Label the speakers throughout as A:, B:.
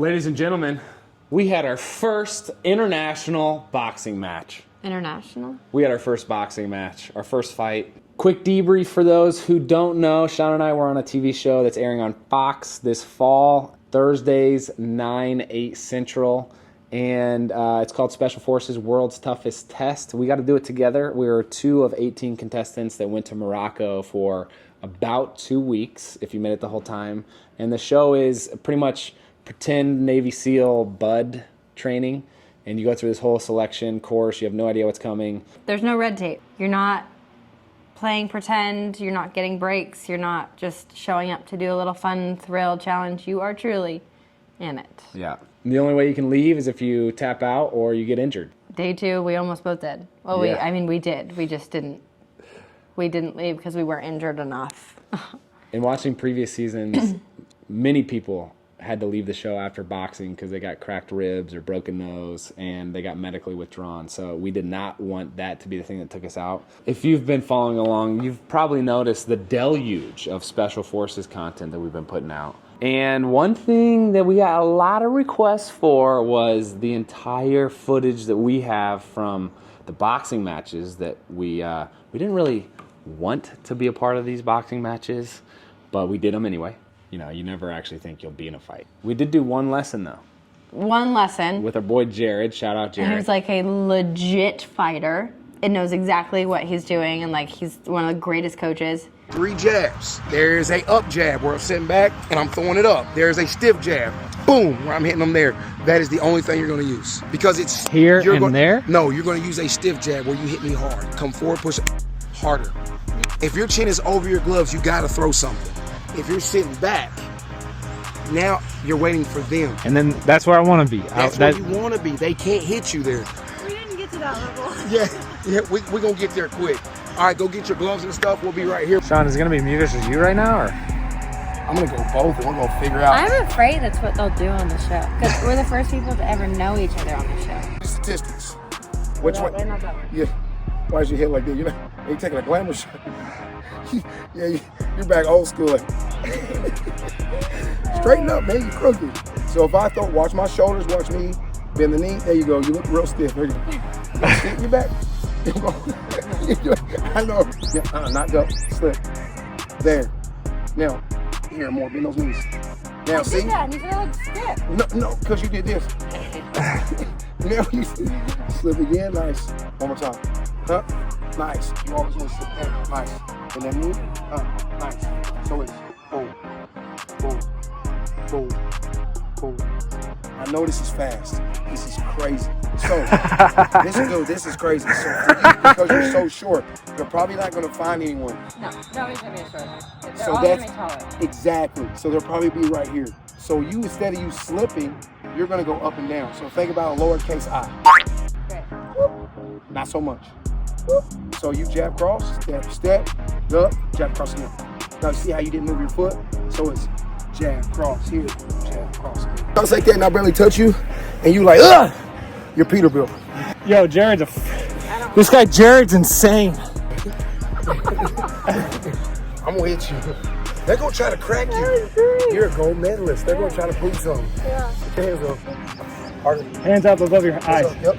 A: Ladies and gentlemen, we had our first international boxing match.
B: International?
A: We had our first boxing match, our first fight. Quick debrief for those who don't know. Shawn and I were on a TV show that's airing on Fox this fall, Thursdays, 9, 8 Central. And it's called Special Forces World's Toughest Test. We got to do it together. We were 2 of 18 contestants that went to Morocco for about 2 weeks, if you made it the whole time. And the show is pretty much pretend Navy SEAL bud training. And you go through this whole selection course. You have no idea what's coming.
B: There's no red tape. You're not playing pretend. You're not getting breaks. You're not just showing up to do a little fun thrill challenge. You are truly in it.
A: Yeah. And the only way you can leave is if you tap out or you get injured.
B: Day 2, we almost both did. Well,
A: Yeah.
B: we did. We just didn't. We didn't leave because we weren't injured enough.
A: In watching previous seasons, many people had to leave the show after boxing because they got cracked ribs or broken nose and they got medically withdrawn. So we did not want that to be the thing that took us out. If you've been following along, you've probably noticed the deluge of Special Forces content that we've been putting out. And one thing that we got a lot of requests for was the entire footage that we have from the boxing matches that we didn't really want to be a part of these boxing matches, but we did them anyway. You know, you never actually think you'll be in a fight. We did do one lesson, though.
B: One lesson.
A: With our boy Jared. Shout out, Jared.
B: And he's like a legit fighter. It knows exactly what he's doing, and like he's one of the greatest coaches.
C: 3 jabs. There's a up jab where I'm sitting back and I'm throwing it up. There's a stiff jab. Boom, where I'm hitting them there. That is the only thing you're going to use. Because it's...
A: Here and there?
C: No, you're going to use a stiff jab where you hit me hard. Come forward, push it harder. If your chin is over your gloves, you got to throw something. If you're sitting back, now you're waiting for them.
D: And then that's where I want to be.
C: That's where you want to be. They can't hit you there.
B: We didn't get to that level.
C: Yeah, we're going to get there quick. All right, go get your gloves and stuff. We'll be right here.
D: Shawn, is it going to be me versus you right now? Or?
C: I'm going to go both, and we're going to figure out.
B: I'm afraid that's what they'll do on the show. Because we're the first people to ever know each other on the show.
C: Statistics. Which one?
B: They're not that one.
C: Yeah. Why is your head like that? You know, you taking a glamour shot. Yeah, you're back old school. Straighten up, man. You crooked. So if I throw, watch my shoulders, watch me bend the knee. There you go. You look real stiff. There you go. You're back. I know. Yeah, not go. Slip. There. Now, here more. Bend those knees. Now, see?
B: Yeah, you feel like stiff.
C: No, because you did this. Now you slip again. Nice. One more time. Huh? Nice. You always want to slip there. Nice. And then move. Nice. So it's boom, boom, boom, boom. I know this is fast. This is crazy. So, this is crazy. So for you, because you're so short, you're probably not going to find anyone.
B: No, nobody's going to be short. They're
C: So
B: all going to be taller.
C: Exactly. So they'll probably be right here. So you, instead of you slipping, you're going to go up and down. So think about a lowercase I.
B: Okay.
C: Not so much. So you jab cross, step, up, jab cross again. Now see how you didn't move your foot? So it's jab cross here, jab cross here. I was like that and I barely touch you, and you like, ugh! You're Peterbilt.
D: Yo, Jared's this guy Jared's insane.
C: I'm gonna hit you. They're gonna try to crack you. You're a gold medalist. They're gonna try to prove something.
B: Yeah.
C: Hands up. Harder.
D: Hands up above your eyes.
C: Yep.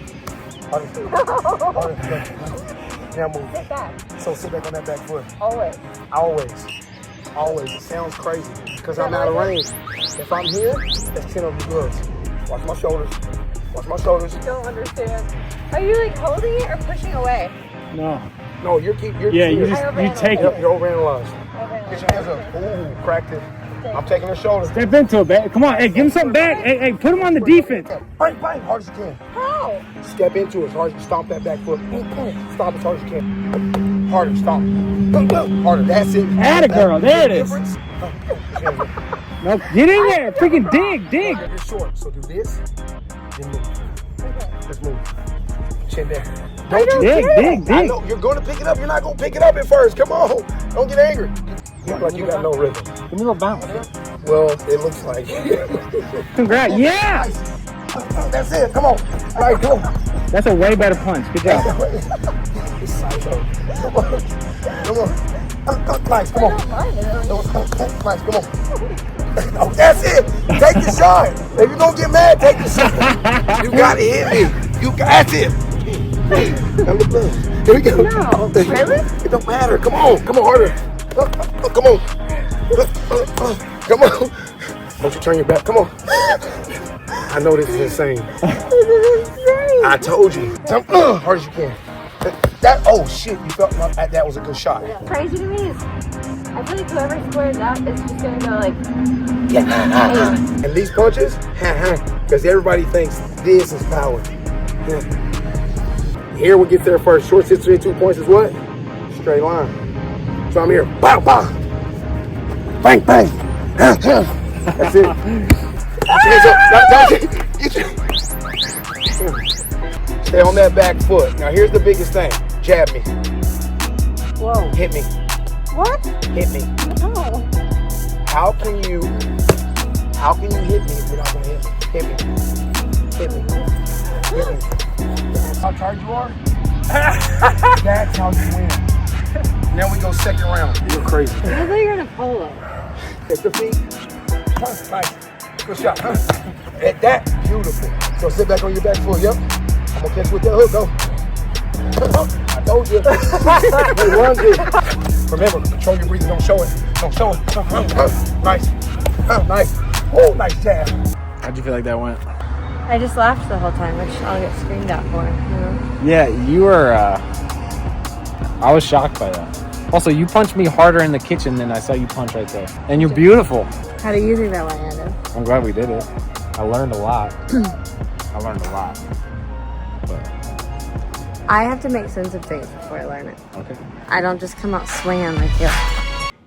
C: Harder. Harder. Now move.
B: Sit back.
C: So sit back on that back foot.
B: Always.
C: Always. It sounds crazy because I'm out of range. If I'm here, that's chin over the gloves. Watch my shoulders.
B: I don't understand. Are you like holding it or pushing away?
D: No,
C: you're
D: Yeah, you take it.
C: You're overanalyzed. Get your hands up. Ooh, cracked it. I'm taking the shoulders.
D: Step into it, babe. Come on, hey, give him something back. Hey, put him on the defense.
C: Bang, hard as you can.
B: How?
C: Step into it as hard as you stomp that back foot. Stomp as hard as you can. Harder, stomp. Harder, that's it.
D: Atta girl, there it is. No, get in there. Freaking dig.
C: You're short, so do this, then move. Let's move. Chin there.
D: Dig.
C: I know, you're going to pick it up. You're not going to pick it up at first. Come on. Don't get angry. You look like you got no rhythm.
D: Give me a little bounce.
C: Well, it looks like.
D: Congrats. Yeah.
C: Nice. That's it. Come on. All right, come on.
D: That's a way better punch. Good job.
C: Come on. Nice. Come on. Nice. Come on. Oh, that's it. Take the shot. If you're gonna get mad, take the shot. You gotta hit me. That's it. Now look. Here we go.
B: No, really?
C: It don't matter. Come on, harder. Come on. Come on. Don't you turn your back. Come on. I know this is insane.
B: This is insane.
C: I told you. Jump hard as you can. Oh shit, you felt like that was a good shot.
B: Crazy to me is, I feel like whoever squares up is just gonna go like,
C: And these punches, because everybody thinks this is power. Here we get there first. Short 6-2 points is what? Straight line. So I'm here. Bow, bow. Bang, bang. That's it. Stay on that back foot. Now here's the biggest thing. Jab me.
B: whoa.
C: Hit me.
B: What?
C: Hit me.
B: No.
C: How can you hit me if you're not gonna hit me? Hit me. Hit me. Hit me. How tired you are? That's how you win. Now we go second round. You're crazy.
B: I thought you were gonna polo.
C: Take the feet. Nice. Good shot. At that, beautiful. So sit back on your back foot. Yep. I'm gonna catch you with that hook. Go. I told you. Hey, run this. Remember, control your breathing. Don't show it. Nice. Nice. Oh, nice jab.
A: How'd you feel like that went?
B: I just laughed the whole time, which I'll get screamed at for, you know?
A: Yeah, you were. I was shocked by that. Also, you punched me harder in the kitchen than I saw you punch right there. And you're beautiful.
B: How do you think that went, Andrew?
A: I'm glad we did it. I learned a lot. But,
B: I have to make sense of things before I learn it.
A: okay.
B: I don't just come out swinging like you.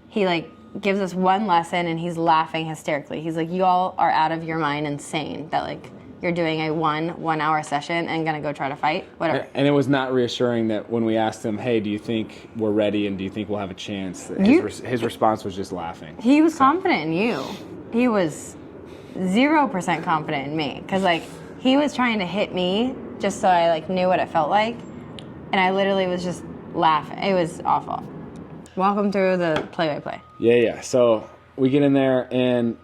B: He like gives us one lesson and he's laughing hysterically. He's like, you all are out of your mind insane that like you're doing a 1 hour session and gonna go try to fight, whatever.
A: And it was not reassuring that when we asked him, hey, do you think we're ready and do you think we'll have a chance? His response was just laughing.
B: He was confident in you. He was 0% confident in me. Cause like he was trying to hit me just so I like knew what it felt like. And I literally was just laughing. It was awful. Walk him through the play-by-play.
A: Yeah. So we get in there and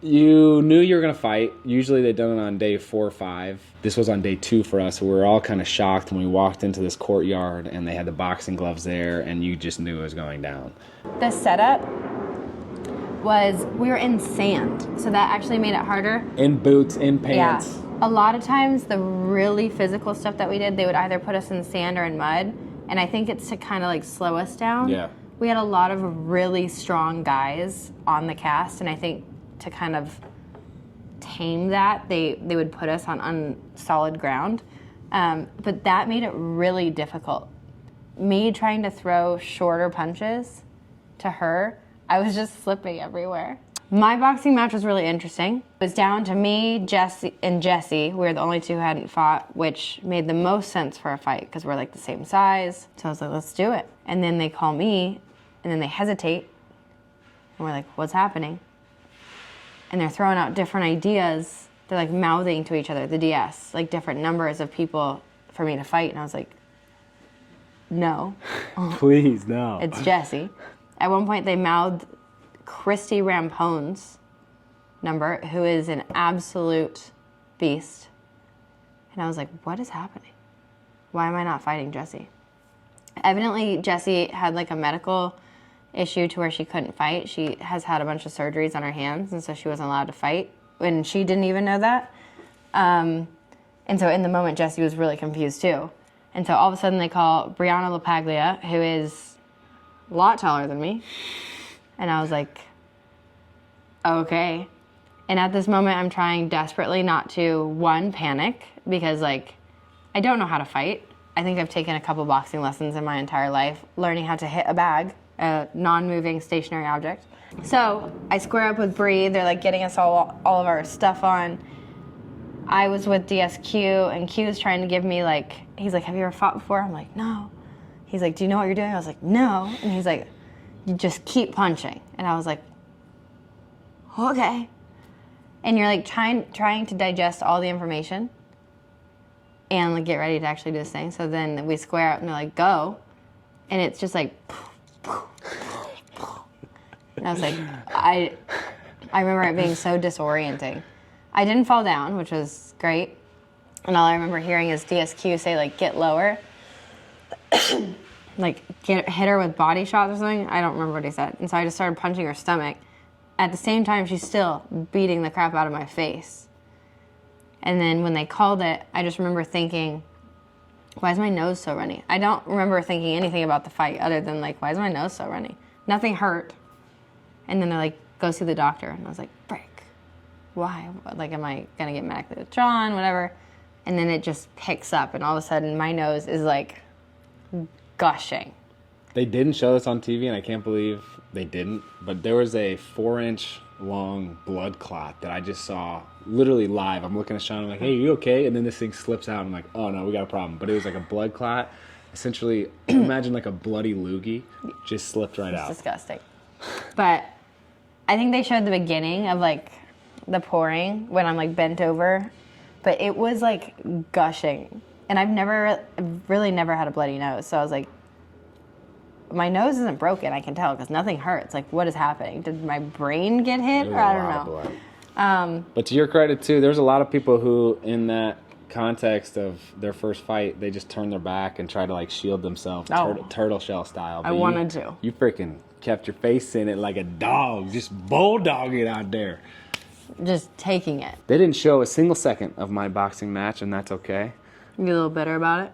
A: you knew you were going to fight. Usually they've done it on day 4 or 5. This was on day 2 for us. So we were all kind of shocked when we walked into this courtyard and they had the boxing gloves there and you just knew it was going down.
B: The setup was, we were in sand. So that actually made it harder.
A: In boots, in pants.
B: Yeah. A lot of times the really physical stuff that we did, they would either put us in sand or in mud. And I think it's to kind of like slow us down.
A: Yeah.
B: We had a lot of really strong guys on the cast, and I think to kind of tame that, they would put us on solid ground. But that made it really difficult. Me trying to throw shorter punches to her, I was just slipping everywhere. My boxing match was really interesting. It was down to me, Jesse, and Jesse. We were the only two who hadn't fought, which made the most sense for a fight because we're like the same size. So I was like, let's do it. And then they call me, and then they hesitate. And we're like, what's happening? And they're throwing out different ideas. They're like mouthing to each other, the DS, like different numbers of people for me to fight. And I was like, no.
A: Please, no.
B: It's Jesse. At one point, they mouthed Christy Rampone's number, who is an absolute beast. And I was like, what is happening? Why am I not fighting Jesse? Evidently, Jesse had like a medical issue to where she couldn't fight. She has had a bunch of surgeries on her hands, and so she wasn't allowed to fight. And she didn't even know that. And so in the moment, Jesse was really confused too. And so all of a sudden, they call Brianna LaPaglia, who is a lot taller than me. And I was like, okay. And at this moment, I'm trying desperately not to, one, panic, because like, I don't know how to fight. I think I've taken a couple boxing lessons in my entire life, learning how to hit a bag, a non-moving stationary object. So I square up with Bree. They're like getting us all of our stuff on. I was with DSQ, and Q is trying to give me like, he's like, have you ever fought before? I'm like, no. He's like, do you know what you're doing? I was like, no. And he's like, you just keep punching. And I was like, okay. And you're like trying to digest all the information and like get ready to actually do this thing. So then we square up and they're like, go. And it's just like, and I was like, I remember it being so disorienting. I didn't fall down, which was great. And all I remember hearing is DSQ say, like, get lower. Like, hit her with body shots or something. I don't remember what he said. And so I just started punching her stomach. At the same time, she's still beating the crap out of my face. And then when they called it, I just remember thinking, why is my nose so runny? I don't remember thinking anything about the fight other than, like, why is my nose so runny? Nothing hurt. And then they're like, go see the doctor. And I was like, frick, why? Like, am I going to get medically withdrawn, whatever? And then it just picks up, and all of a sudden my nose is, like, gushing.
A: They didn't show this on TV, and I can't believe they didn't. But there was a 4-inch long blood clot that I just saw literally live. I'm looking at Shawn, I'm like, hey, you okay? And then this thing slips out. I'm like, oh, no, we got a problem. But it was like a blood clot. Essentially, imagine like a bloody loogie just slipped right out.
B: It's disgusting. But I think they showed the beginning of, like, the pouring when I'm, like, bent over. But it was, like, gushing. And I've really never had a bloody nose. So I was like, my nose isn't broken, I can tell, because nothing hurts. Like, what is happening? Did my brain get hit? Or I don't know.
A: But to your credit, too, there's a lot of people who, in that context of their first fight, they just turn their back and try to, like, shield themselves, turtle shell style. But
B: I wanted to.
A: You freaking kept your face in it like a dog, just bulldog it out there.
B: Just taking it.
A: They didn't show a single second of my boxing match, and that's okay.
B: You a little bitter about it?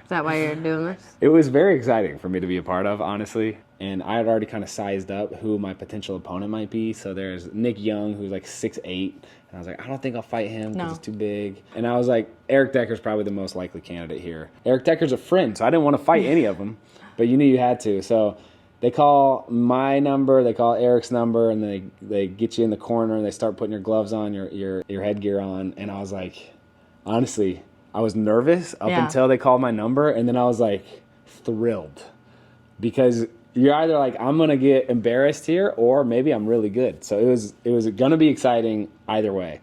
B: Is that why you're doing this?
A: It was very exciting for me to be a part of, honestly. And I had already kind of sized up who my potential opponent might be. So there's Nick Young, who's like 6'8". And I was like, I don't think I'll fight him because he's too big. And I was like, Eric Decker's probably the most likely candidate here. Eric Decker's a friend, so I didn't want to fight any of them. But you knew you had to. So they call my number, they call Eric's number, and they get you in the corner, and they start putting your gloves on, your headgear on. And I was like, honestly, I was nervous up until they called my number, and then I was like thrilled. Because you're either like, I'm going to get embarrassed here, or maybe I'm really good. So it was going to be exciting either way.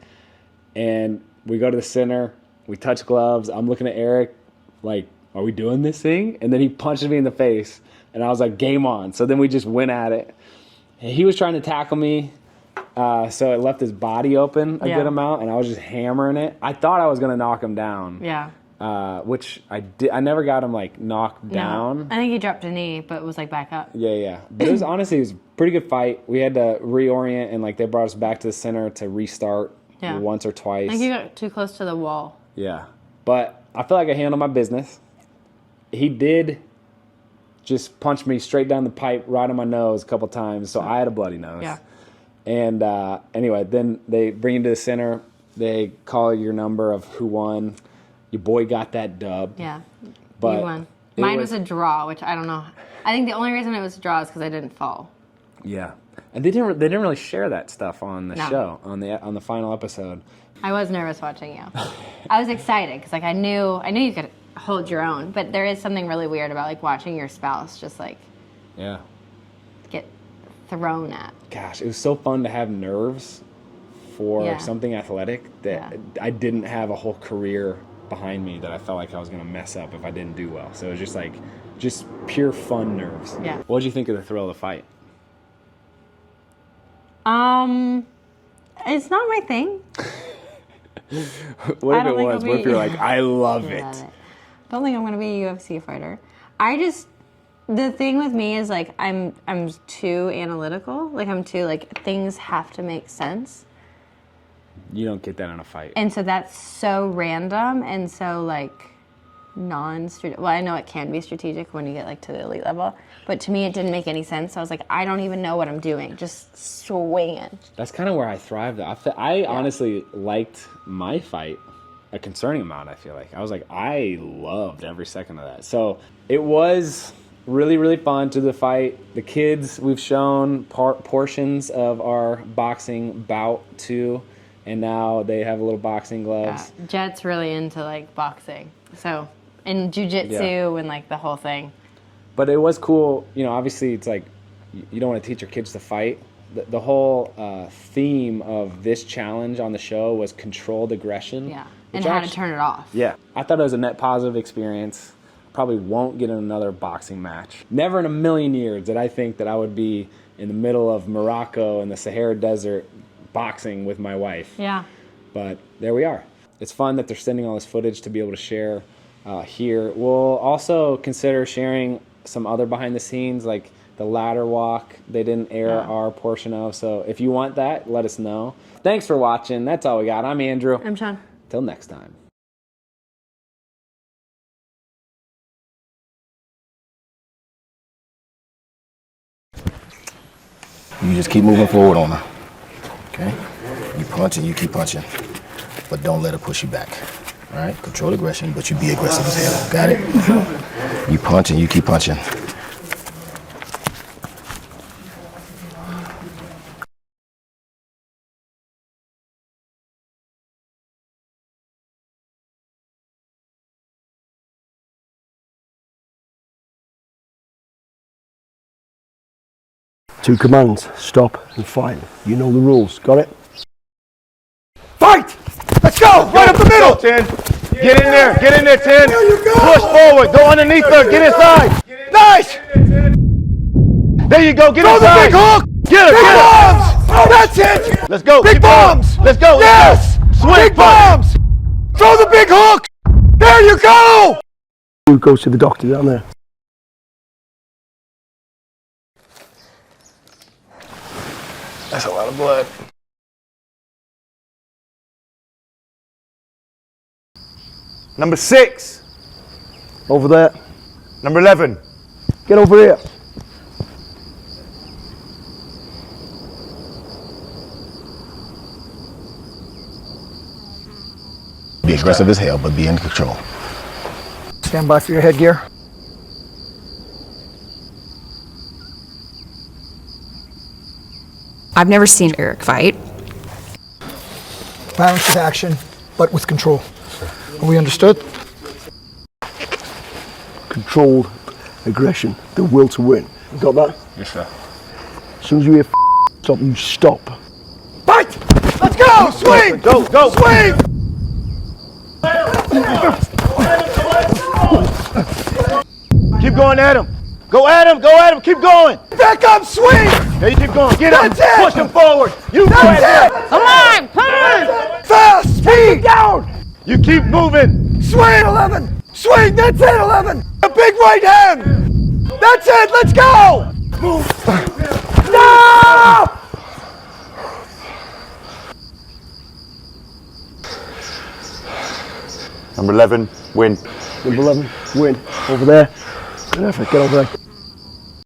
A: And we go to the center, we touch gloves, I'm looking at Eric like, are we doing this thing? And then he punches me in the face, and I was like, game on. So then we just went at it. And he was trying to tackle me, so it left his body open a good amount, and I was just hammering it. I thought I was going to knock him down. Yeah. Which I did. I never got him, like, knocked down.
B: I think he dropped a knee, but was, like, back up.
A: Yeah. But it was a pretty good fight. We had to reorient, and, like, they brought us back to the center to restart once or twice.
B: I think you got too close to the wall.
A: Yeah. But I feel like I handled my business. He did just punch me straight down the pipe right on my nose a couple times, so I had a bloody nose. Yeah. And anyway, then they bring you to the center. They call your number of who won. Your boy got that dub. Yeah, but
B: you won. Mine was a draw, which I don't know. I think the only reason it was a draw is because I didn't fall.
A: Yeah, and they didn't really share that stuff on the show on the final episode.
B: I was nervous watching you. I was excited because, like, I knew you could hold your own, but there is something really weird about, like, watching your spouse just, like, get thrown at.
A: Gosh, it was so fun to have nerves for something athletic that I didn't have a whole career behind me that I felt like I was going to mess up if I didn't do well. So it was just like, just pure fun nerves. Yeah. What did you think of the thrill of the fight?
B: It's not my thing.
A: What if it was? What if you're like, I love it?
B: I don't think I'm going to be a UFC fighter. The thing with me is, like, I'm too analytical. Like, I'm too, like, things have to make sense.
A: You don't get that in a fight.
B: And so that's so random and so, like, non-strategic. Well, I know it can be strategic when you get, like, to the elite level. But to me, it didn't make any sense. So I was like, I don't even know what I'm doing. Just swinging.
A: That's kind of where I thrive, though. I honestly liked my fight a concerning amount, I feel like. I was like, I loved every second of that. So it was really, really fun to the fight. The kids, we've shown portions of our boxing bout to, and now they have little boxing gloves.
B: Yeah. Jet's really into, like, boxing. So, and jiu-jitsu and, like, the whole thing.
A: But it was cool. You know, obviously it's like, you don't want to teach your kids to fight. The whole theme of this challenge on the show was controlled aggression.
B: Yeah, and how to turn it off.
A: Yeah. I thought it was a net positive experience. Probably won't get in another boxing match. Never in a million years did I think that I would be in the middle of Morocco in the Sahara Desert boxing with my wife.
B: Yeah.
A: But there we are. It's fun that they're sending all this footage to be able to share here. We'll also consider sharing some other behind the scenes, like the ladder walk they didn't air our portion of. So if you want that, let us know. Thanks for watching. That's all we got. I'm Andrew.
B: I'm Shawn.
A: Till next time.
C: You just keep moving forward on her. Okay? You punch and you keep punching. But don't let her push you back. All right? Control aggression, but you be aggressive as hell. Got it? You punch and you keep punching.
E: Two commands, stop and fight. You know the rules, got it? Fight! Let's go! Right up the middle!
D: Ten. Get in there, 10.
E: There you go!
D: Push forward, go underneath her, get inside.
E: Nice!
D: There you go, get
E: Throw
D: inside.
E: the big hook!
D: Get her,
E: Big
D: get her.
E: bombs! Oh, that's it!
D: Let's go.
E: Big
D: keep going.
E: bombs!
D: Let's go.
E: Yes!
D: Swing
E: Big bombs! Throw the big hook! There you go! Who goes to the doctor down there?
C: That's a lot of blood.
D: Number 6.
E: Over there.
D: Number 11.
E: Get over here.
C: Be aggressive as hell, but be in control.
E: Stand by for your headgear.
F: I've never seen Eric fight.
G: Violence with action, but with control. Are we understood?
E: Controlled aggression, the will to win. You got that?
C: Yes, sir.
E: As soon as you hear stop, you stop.
G: Fight! Let's go! Swing!
D: Go.
G: Swing!
D: Keep going at him. Go at him, keep going.
G: Back up! Swing!
D: There you keep going. Get him.
G: That's it!
D: Push him forward. You go at
G: That's
D: him.
G: it! Come on! Push! Fast! Speed! Down!
D: You keep moving.
G: Swing, 11! Swing! That's it, 11! A big right hand! That's it! Let's go! Move! No!
D: Number 11, win.
E: Number 11, win. Over there. Good effort, get over there.